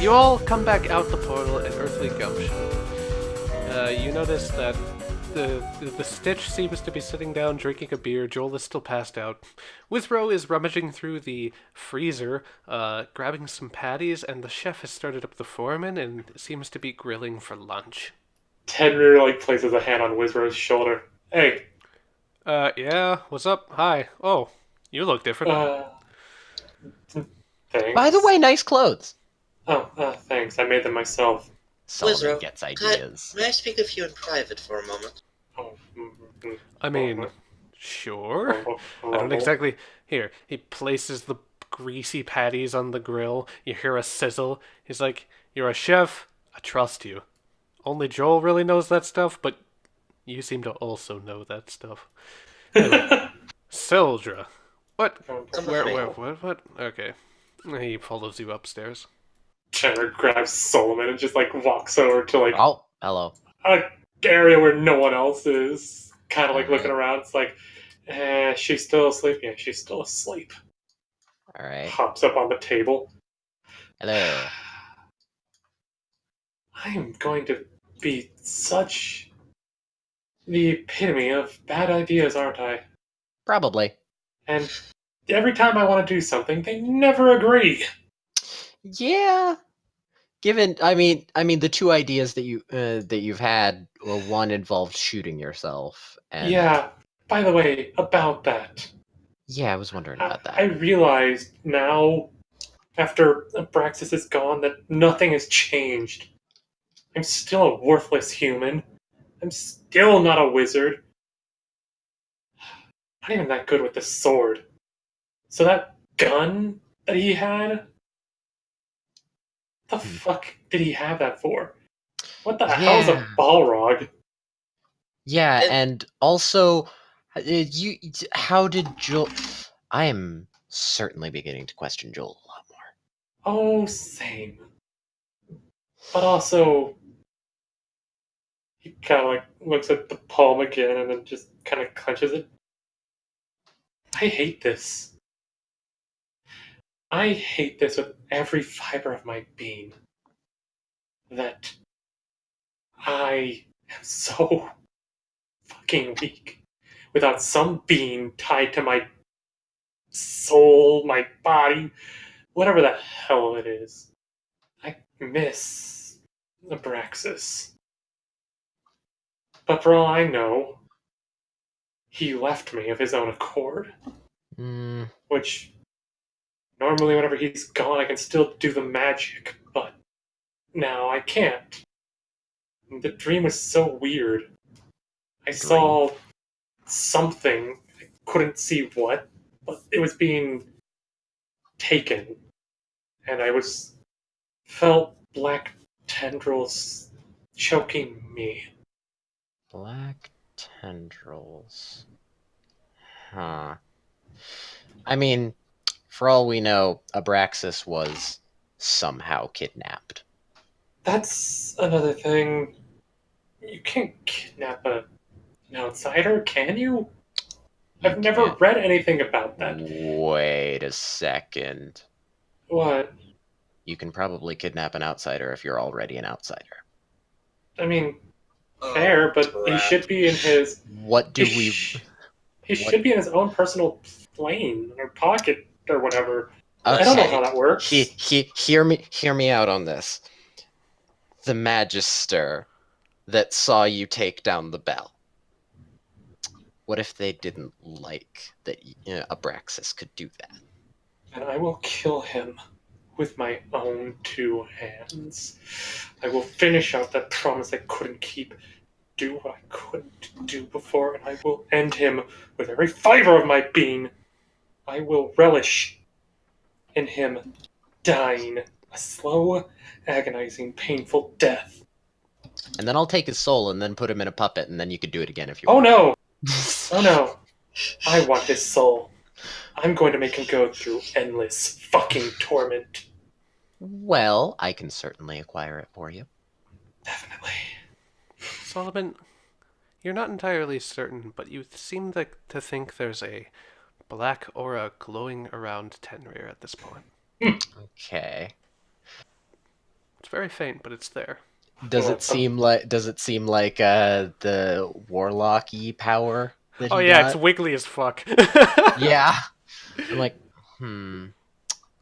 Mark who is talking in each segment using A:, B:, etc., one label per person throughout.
A: You all come back out the portal at Earthly Gumption. You notice that the Stitch seems to be sitting down drinking a beer. Joel is still passed out. Withrow is rummaging through the freezer, grabbing some patties, and the chef has started up the foreman and seems to be grilling for lunch.
B: Tenrir places a hand on Wizrow's shoulder. Hey.
A: Yeah, what's up? Hi. Oh, you look different.
B: Thanks.
C: By the way, nice clothes.
B: Oh, thanks. I made them myself.
C: Solomon gets ideas.
D: May I speak with you in private for a moment?
A: I mean, sure. I don't exactly... Here, he places the greasy patties on the grill. You hear a sizzle. He's like, you're a chef. I trust you. Only Joel really knows that stuff, but you seem to also know that stuff. Anyway, Sildra. What? What? Okay. He follows you upstairs.
B: Tenrir grabs Solomon and just walks over to
C: oh, hello.
B: An area where no one else is. Kind of looking around. It's like, she's still asleep. Yeah, she's still asleep.
C: All right.
B: Hops up on the table.
C: Hello.
B: I'm going to be such the epitome of bad ideas, aren't I?
C: Probably.
B: And every time I want to do something, they never agree.
C: Yeah. Given, I mean, the two ideas that you've had, well, one involved shooting yourself. And
B: yeah. By the way, about that.
C: Yeah, I was wondering about that.
B: I realized now, after Abraxas is gone, that nothing has changed. I'm still a worthless human. I'm still not a wizard. Not even that good with the sword. So that gun that he had, the fuck did he have that for? What the hell is a Balrog?
C: Yeah, and also, how did Joel... I am certainly beginning to question Joel a lot more.
B: Oh, same. But also, he kind of looks at the palm again and then just kind of clenches it. I hate this. I hate this with every fiber of my being. That I am so fucking weak without some being tied to my soul, my body, whatever the hell it is. I miss Abraxas. But for all I know, he left me of his own accord. Which, normally whenever he's gone, I can still do the magic, but now I can't. The dream was so weird. I saw something, I couldn't see what, but it was being taken. And I felt black tendrils choking me.
C: Black tendrils. Huh. I mean, for all we know, Abraxas was somehow kidnapped.
B: That's another thing. You can't kidnap an outsider, can you? I've never read anything about that.
C: Wait a second.
B: What?
C: You can probably kidnap an outsider if you're already an outsider.
B: I mean, fair, but he should be in his... He should be in his own personal plane or pocket or whatever. Okay. I don't know how that works.
C: Hear me out on this. The Magister that saw you take down the bell. What if they didn't like that Abraxas could do that?
B: And I will kill him with my own two hands. I will finish out that promise I couldn't keep, do what I couldn't do before, and I will end him with every fiber of my being. I will relish in him dying a slow, agonizing, painful death.
C: And then I'll take his soul and then put him in a puppet, and then you could do it again if you
B: want.
C: Oh
B: no! Oh no. I want his soul. I'm going to make him go through endless fucking torment.
C: Well, I can certainly acquire it for you.
B: Definitely.
A: Solomon, you're not entirely certain, but you seem to think there's a black aura glowing around Tenrir at this point.
C: Okay.
A: It's very faint, but it's there.
C: Does it seem like the warlock-y power that
A: Oh
C: he
A: yeah,
C: got?
A: it's wiggly as fuck.
C: Yeah. I'm like,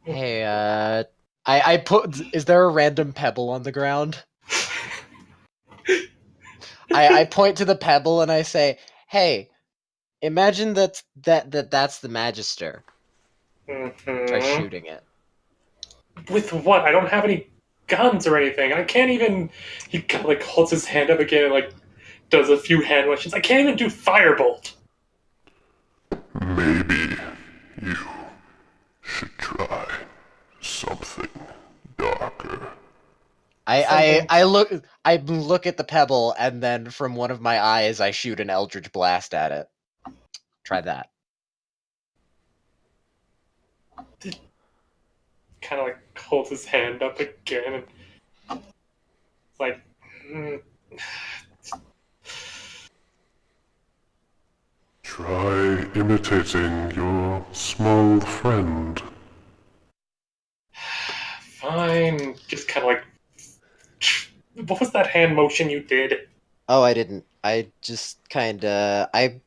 C: Hey, I put. Is there a random pebble on the ground? I point to the pebble and I say, "Hey, imagine that's the Magister." Try shooting it.
B: With what? I don't have any guns or anything. I can't even. He kind of like holds his hand up again and like does a few hand motions. I can't even do firebolt.
E: Maybe you should try something darker.
C: I look at the pebble and then from one of my eyes I shoot an Eldritch Blast at it. Try that.
B: Kind of like holds his hand up again and like.
E: Try imitating your small friend.
B: Fine. Just kind of like. What was that hand motion you did?
C: Oh, I didn't. I just I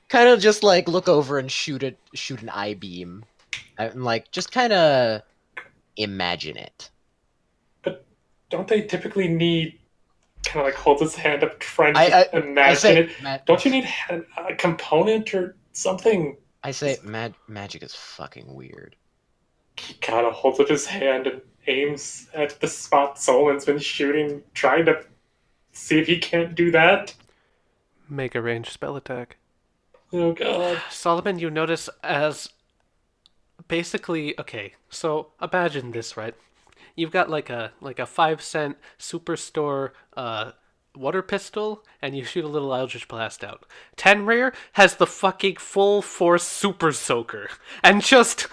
C: kind of just like look over and shoot an eye beam. I'm like just kind of imagine it.
B: But don't they typically need kind of like holds his hand up trying to imagine it? Don't you need a component or something?
C: I say magic is fucking weird.
B: He kind of holds up his hand and aims at the spot Solon's been shooting, trying to see if he can't do that.
A: Make a ranged spell attack.
B: Oh god.
A: Solomon, you notice as basically, okay, so imagine this, right? You've got like a 5-cent superstore water pistol, and you shoot a little Eldritch Blast out. Tenrir has the fucking full force super soaker, and just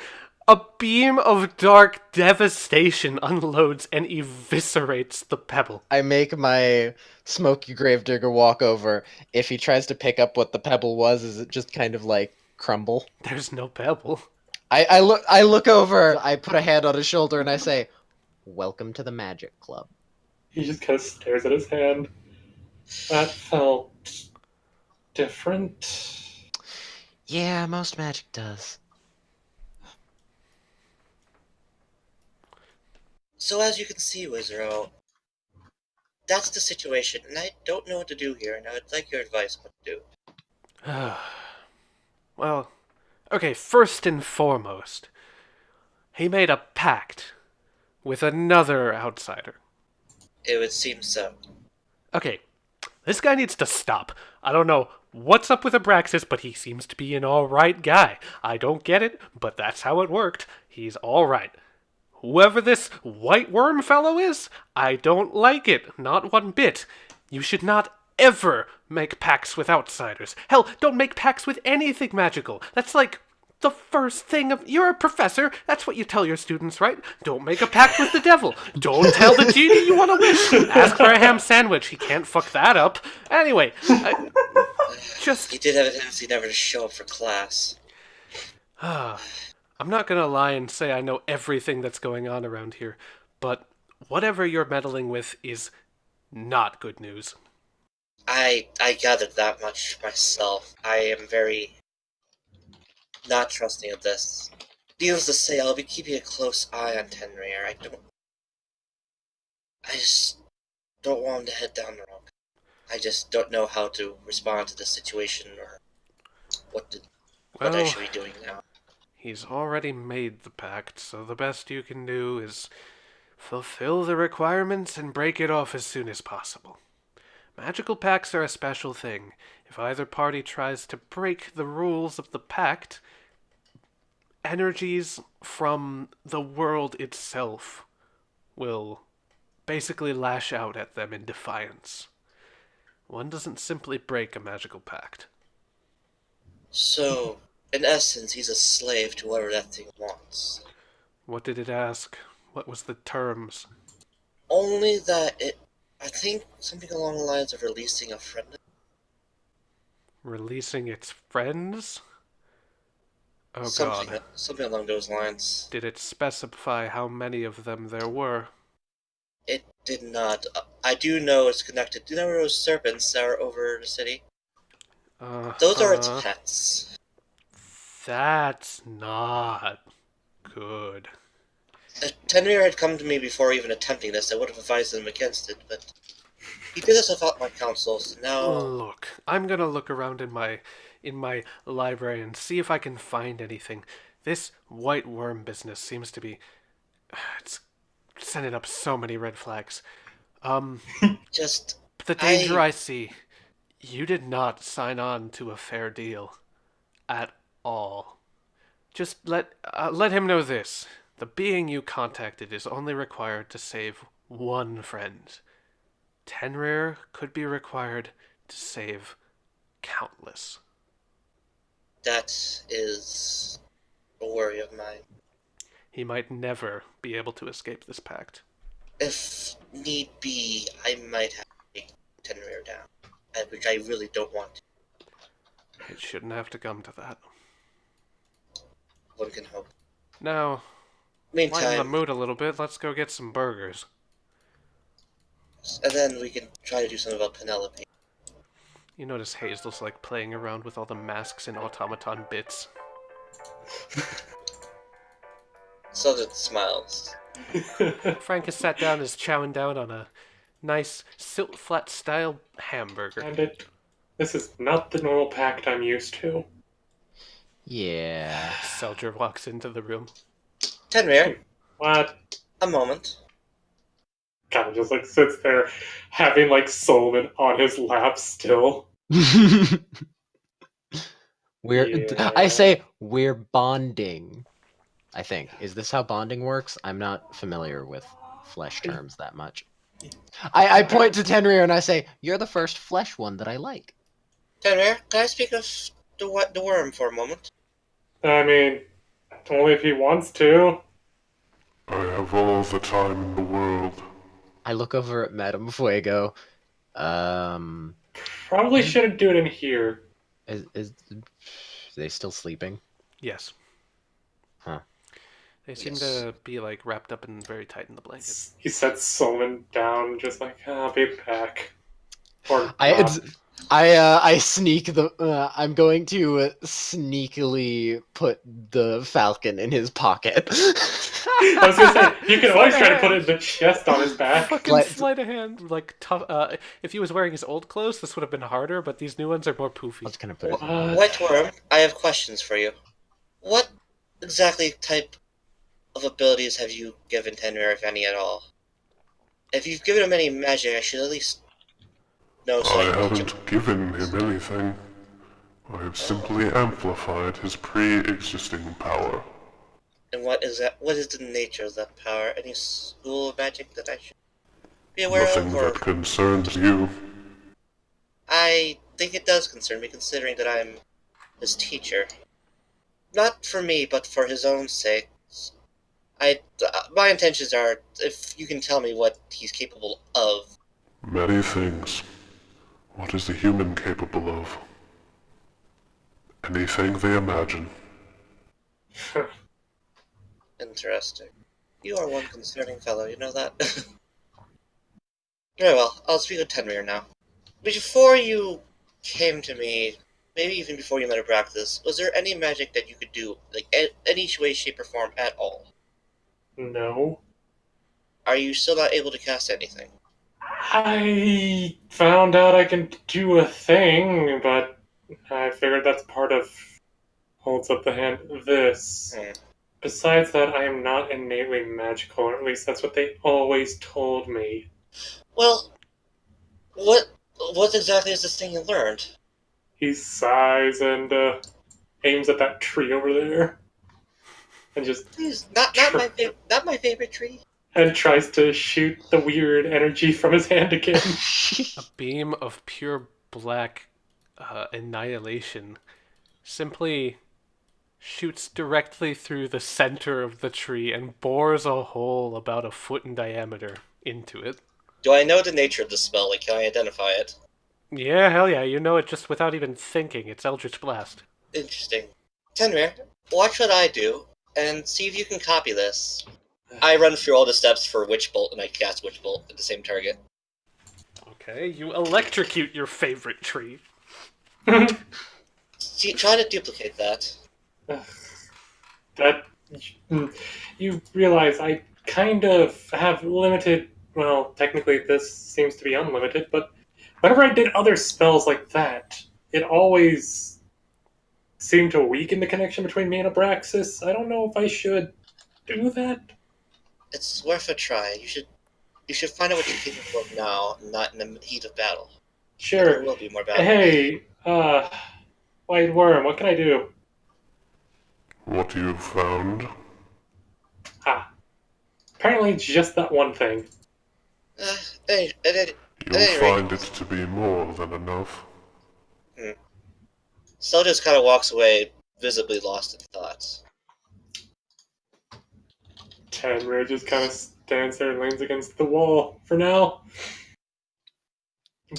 A: a beam of dark devastation unloads and eviscerates the pebble.
C: I make my Smoky Gravedigger walk over. If he tries to pick up what the pebble was, is it just kind of like crumble?
A: There's no pebble.
C: I look over, I put a hand on his shoulder and I say, "Welcome to the Magic Club."
B: He just kind of stares at his hand. That felt different.
C: Yeah, most magic does.
D: So as you can see, Wizero, that's the situation, and I don't know what to do here, and I would like your advice on what to do.
A: Well, okay, first and foremost, he made a pact with another outsider.
D: It would seem so.
A: Okay, this guy needs to stop. I don't know what's up with Abraxas, but he seems to be an alright guy. I don't get it, but that's how it worked. He's alright. Whoever this white worm fellow is, I don't like it, not one bit. You should not ever make pacts with outsiders. Hell, don't make pacts with anything magical. That's like the first thing of... You're a professor, that's what you tell your students, right? Don't make a pact with the devil. Don't tell the genie you want to wish. Ask for a ham sandwich, he can't fuck that up. Anyway,
D: He did have a tendency never to show up for class.
A: I'm not gonna lie and say I know everything that's going on around here, but whatever you're meddling with is not good news.
D: I gathered that much myself. I am very not trusting of this. Needless to say, I'll be keeping a close eye on Tenrir. I just don't want him to head down the wrong. I just don't know how to respond to this situation or what I should be doing now.
A: He's already made the pact, so the best you can do is fulfill the requirements and break it off as soon as possible. Magical pacts are a special thing. If either party tries to break the rules of the pact, energies from the world itself will basically lash out at them in defiance. One doesn't simply break a magical pact.
D: So, in essence, he's a slave to whatever that thing wants.
A: What did it ask? What was the terms?
D: Only that I think something along the lines of releasing a friend.
A: Releasing its friends? Oh
D: Something,
A: god.
D: something along those lines.
A: Did it specify how many of them there were?
D: It did not. I do know it's connected. Do you know those serpents that are over the city? Those are its pets.
A: That's not good.
D: If Tenrir had come to me before even attempting this, I would have advised him against it, but he did this without my counsel, so now...
A: Look, I'm gonna look around in my library and see if I can find anything. This white worm business seems to be it's sending up so many red flags.
D: Just...
A: The danger I see, you did not sign on to a fair deal at all. Just let him know this. The being you contacted is only required to save one friend. Tenrir could be required to save countless.
D: That is a worry of mine.
A: He might never be able to escape this pact.
D: If need be, I might have to take Tenrir down, which I really don't want to.
A: It shouldn't have to come to that.
D: One can hope.
A: Now, lighten the
D: Meantime,
A: mood a little bit. Let's go get some burgers.
D: and then we can try to do something about Penelope.
A: You notice Hazel's like playing around with all the masks and automaton bits.
D: Sudden smiles.
A: Frank has sat down and is chowing down on a nice silt flat style hamburger.
B: And this is not the normal pact I'm used to.
C: Yeah.
A: Selger walks into the room.
D: Tenrir,
B: What?
D: a moment.
B: Kind of just like sits there, having like Solomon on his lap still.
C: I say we're bonding. I think. Is this how bonding works? I'm not familiar with flesh terms that much. I point to Tenrir and I say, "You're the first flesh one that I like."
D: Tenrir, can I speak of the worm for a moment?
B: I mean, only if he wants to.
E: I have all the time in the world.
C: I look over at Madame Fuego.
B: Probably shouldn't do it in here.
C: Is they still sleeping?
A: Yes.
C: Huh.
A: They seem to be like wrapped up and very tight in the blanket.
B: He sets Solomon down, just like, I'll be back. Or
C: I sneak the. I'm going to sneakily put the falcon in his pocket.
B: I was gonna say, you can always try to put it in the chest on his back.
A: Fucking sleight of hand, like tough. If he was wearing his old clothes, this would have been harder. But these new ones are more poofy.
C: I was gonna put it.
D: White Worm, I have questions for you. What exactly type of abilities have you given Tenrir, if any at all? If you've given him any magic, I should at least know. So
E: I haven't given him anything. I have simply amplified his pre-existing power.
D: And what is that? What is the nature of that power? Any school of magic that I should be aware
E: Nothing
D: of? Or...
E: that concerns you.
D: I think it does concern me, considering that I'm his teacher. Not for me, but for his own sake. My intentions are, if you can tell me what he's capable of.
E: Many things. What is the human capable of? Anything they imagine.
D: Interesting. You are one concerning fellow, you know that? Very well, I'll speak with Tenrir now. Before you came to me, maybe even before you met a practice, was there any magic that you could do, like, any way, shape, or form at all?
B: No.
D: Are you still not able to cast anything?
B: I found out I can do a thing, but I figured that's part of holds up the hand this. Besides that, I am not innately magical, or at least that's what they always told me.
D: Well, what exactly is this thing you learned?
B: He sighs and aims at that tree over there. And just...
D: Please, not my favorite tree.
B: And tries to shoot the weird energy from his hand again.
A: A beam of pure black annihilation simply shoots directly through the center of the tree and bores a hole about a foot in diameter into it.
D: Do I know the nature of the spell? Like, can I identify it?
A: Yeah, hell yeah, you know it just without even thinking. It's Eldritch Blast.
D: Interesting. Tenrir, watch what I do, and see if you can copy this. I run through all the steps for Witch Bolt, and I cast Witch Bolt at the same target.
A: Okay, you electrocute your favorite tree.
D: See, try to duplicate that.
B: That you realize I kind of have limited. Well, technically, this seems to be unlimited, but whenever I did other spells like that, it always seemed to weaken the connection between me and Abraxas. I don't know if I should do that.
D: It's worth a try. You should find out what you're capable of now, not in the heat of battle.
B: Sure.
D: There will be more battle.
B: Hey, White Worm, what can I do?
E: What you found?
B: Apparently it's just that one thing.
E: You'll find it to be more than enough.
D: Sel just kind of walks away, visibly lost in thoughts.
B: Tenra just kind of stands there and leans against the wall for now,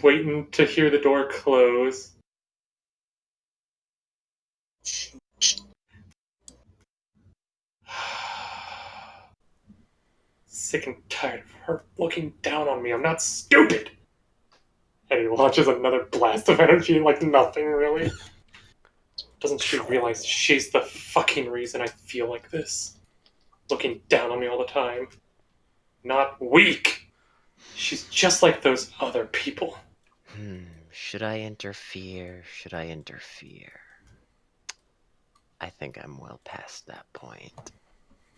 B: waiting to hear the door close. Sick and tired of her looking down on me. I'm not stupid! And he launches another blast of energy like nothing, really. Doesn't she realize she's the fucking reason I feel like this? Looking down on me all the time. Not weak! She's just like those other people.
C: Should I interfere? Should I interfere? I think I'm well past that point.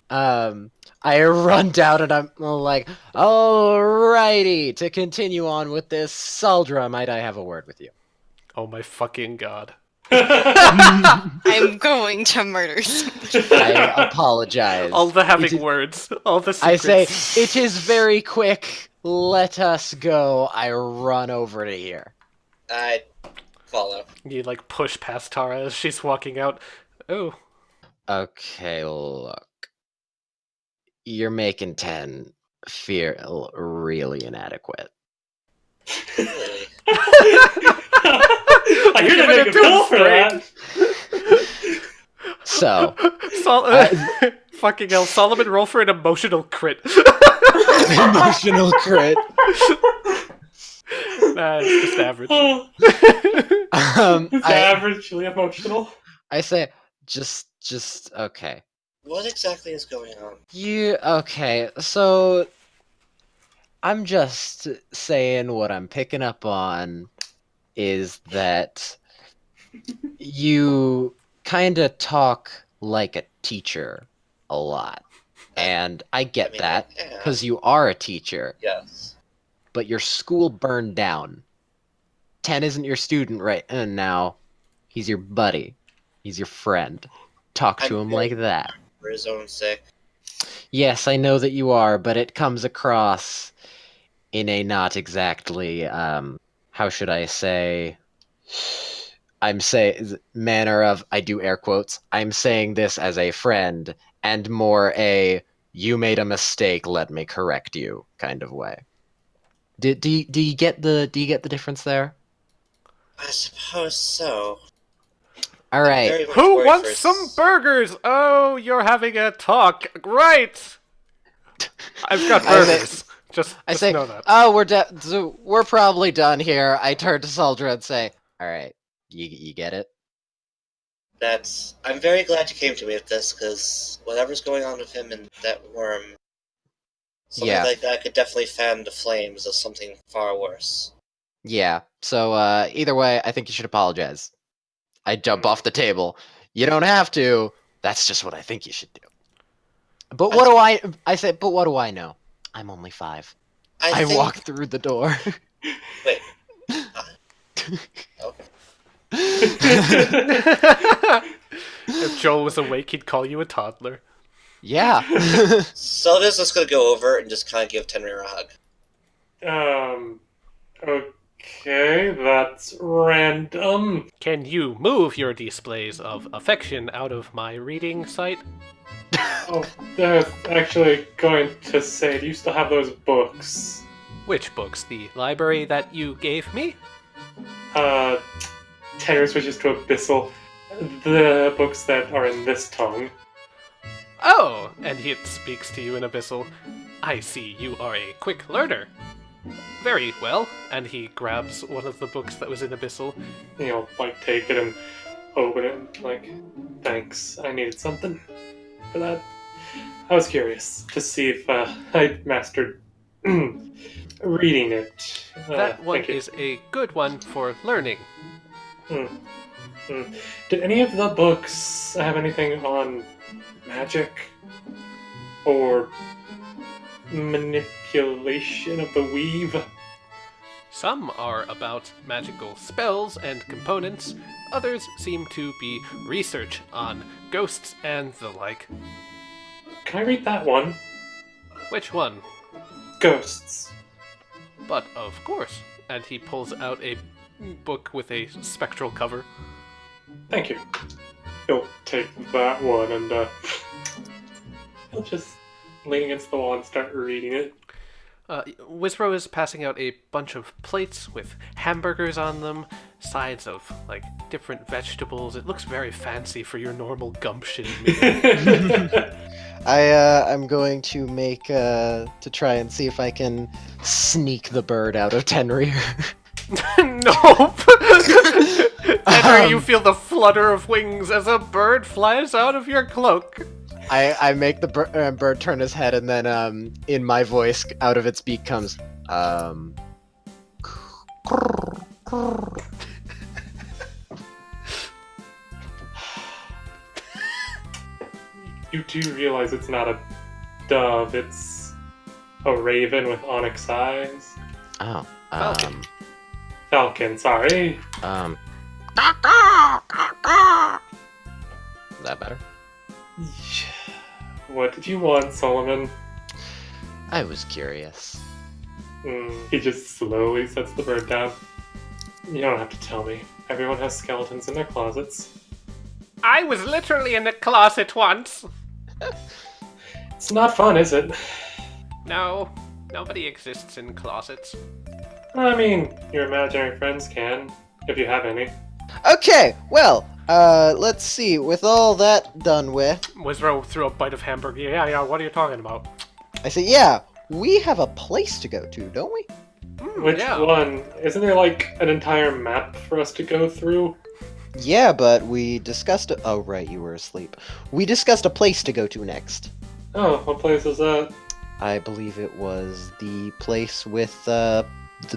C: I run down and I'm like, alrighty, to continue on with this, Saldra, might I have a word with you?
A: Oh my fucking god.
F: I'm going to murder somebody.
C: I apologize.
A: All the having words. All the secrets.
C: I say, it is very quick. Let us go. I run over to here.
D: I follow.
A: You like push past Tara as she's walking out. Oh.
C: Okay, look. You're making 10 feel really inadequate.
D: Really?
B: I hear they make a bill for that.
C: So,
A: Fucking hell, Solomon, roll for an emotional crit.
C: emotional crit.
A: Nah, it's just average.
B: It's
C: I
B: averagely emotional.
C: say, just okay.
D: What exactly is going on?
C: Okay, so I'm just saying what I'm picking up on is that you kind of talk like a teacher a lot. And I get that,
D: yeah.
C: because you are a teacher,
D: Yes.
C: but your school burned down. 10 isn't your student right now. He's your buddy. He's your friend. Talk to him like that.
D: For his own sake.
C: Yes, I know that you are, but it comes across in a not exactly, how should I say, manner of, I do air quotes, I'm saying this as a friend, and more a, you made a mistake, let me correct you, kind of way. Do you get the difference there?
D: I suppose so.
C: All right.
D: Very much
A: Who
D: worried
A: wants
D: for
A: some burgers? Oh, you're having a talk. Right. I've got burgers. Just
C: say,
A: know that.
C: oh, we're probably done here. I turn to Saldra and say, all right, you get it?
D: I'm very glad you came to me with this, because whatever's going on with him and that worm, something like that could definitely fan the flames of something far worse.
C: Yeah, so either way, I think you should apologize. I jump off the table. You don't have to. That's just what I think you should do. But what do I know? I'm only 5. I walk through the door.
D: Wait. Okay.
A: If Joel was awake, he'd call you a toddler.
C: Yeah.
D: So this is going to go over and just kind of give Tenrir a hug.
B: Okay, that's random.
A: Can you move your displays of affection out of my reading site?
B: Oh, I was actually going to say, do you still have those books?
A: Which books? The library that you gave me?
B: Tenor switches to Abyssal. The books that are in this tongue.
A: Oh, and he speaks to you in Abyssal. I see you are a quick learner. Very well, and he grabs one of the books that was in Abyssal.
B: Like, take it and open it, like, thanks, I needed something for that. I was curious to see if I mastered reading it.
A: That one
B: thank you.
A: is a good one for learning.
B: Did any of the books have anything on magic? Or manipulation of the weave?
A: Some are about magical spells and components. Others seem to be research on ghosts and the like.
B: Can I read that one?
A: Which one?
B: Ghosts.
A: But of course. And he pulls out a book with a spectral cover.
B: Thank you. He'll take that one and he'll just lean against the wall and start reading it.
A: Wizro is passing out a bunch of plates with hamburgers on them, sides of, like, different vegetables. It looks very fancy for your normal Gumption meal.
C: I'm going to make, to try and see if I can sneak the bird out of Tenrir.
A: Nope! Henry, you feel the flutter of wings as a bird flies out of your cloak.
C: I make the bird turn his head, and then in my voice, out of its beak comes,
B: You do realize it's not a dove, it's a raven with onyx eyes.
C: Oh,
A: Falcon.
B: Falcon, sorry.
C: Is that better?
B: What did you want, Solomon?
C: I was curious.
B: He just slowly sets the bird down. You don't have to tell me. Everyone has skeletons in their closets.
A: I was literally in the closet once.
B: It's not fun, is it?
A: No, nobody exists in closets.
B: I mean, your imaginary friends can, if you have any.
C: Okay, well, let's see. With all that done with,
A: Wizro threw a bite of hamburger. Yeah, what are you talking about?
C: I say, yeah, we have a place to go to, don't we?
B: Which
A: yeah.
B: one? Isn't there, like, an entire map for us to go through?
C: Yeah, but we discussed... Oh, right, you were asleep. We discussed a place to go to next.
B: Oh, what place is that?
C: I believe it was the place with, the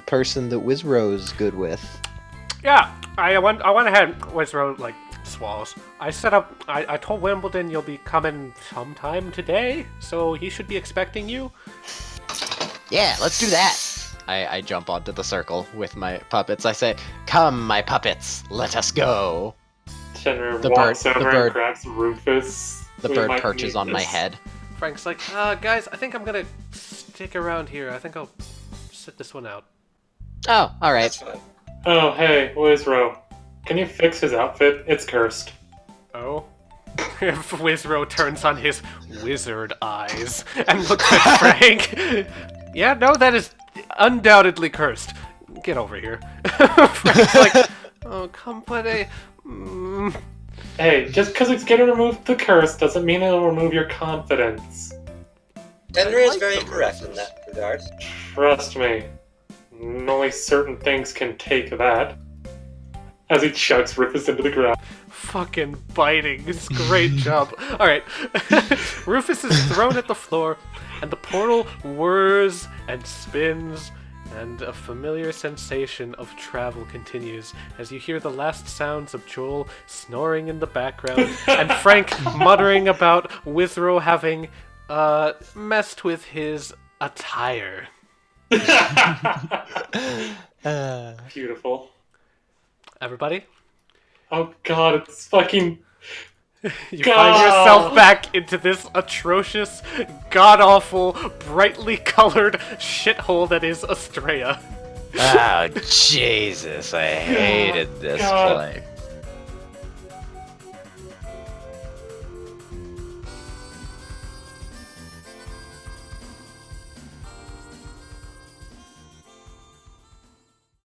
C: person that Wizro's good with.
A: Yeah, I went ahead. Wizro, like, swallows. I told Wimbledon you'll be coming sometime today, so he should be expecting you.
C: Yeah, let's do that! I jump onto the circle with my puppets. I say, come, my puppets, let us go!
B: Shenrir
C: The
B: walks
C: bird- the
B: over
C: bird-
B: and grabs Rufus.
C: The
B: We
C: bird
B: might
C: perches
B: need
C: on my
B: this.
C: head.
A: Frank's like, guys, I think I'm gonna stick around here. I think I'll sit this one out.
C: Oh, alright.
D: That's fine.
B: Oh, hey, Wizro. Can you fix his outfit? It's cursed.
A: Oh? If Wizro turns on his wizard eyes and looks at Frank. Yeah, no, that is undoubtedly cursed. Get over here. Frank's like, oh, company.
B: Hey, just because it's gonna remove the curse doesn't mean it'll remove your confidence.
D: Tenrir is
A: like
D: very
A: the
D: correct in
A: roses.
D: that regard.
B: Trust me. Only certain things can take that. As he chucks Rufus into the ground.
A: Fucking biting. It's great job. Alright. Rufus is thrown at the floor, and the portal whirs and spins, and a familiar sensation of travel continues as you hear the last sounds of Joel snoring in the background, and Frank muttering about Wizro having messed with his attire.
B: Beautiful.
A: Everybody,
B: Oh god, it's fucking...
A: you find yourself back into this atrocious, god-awful, brightly colored shithole that is Astraya.
C: Oh, Jesus, I hated this
B: God.
C: play.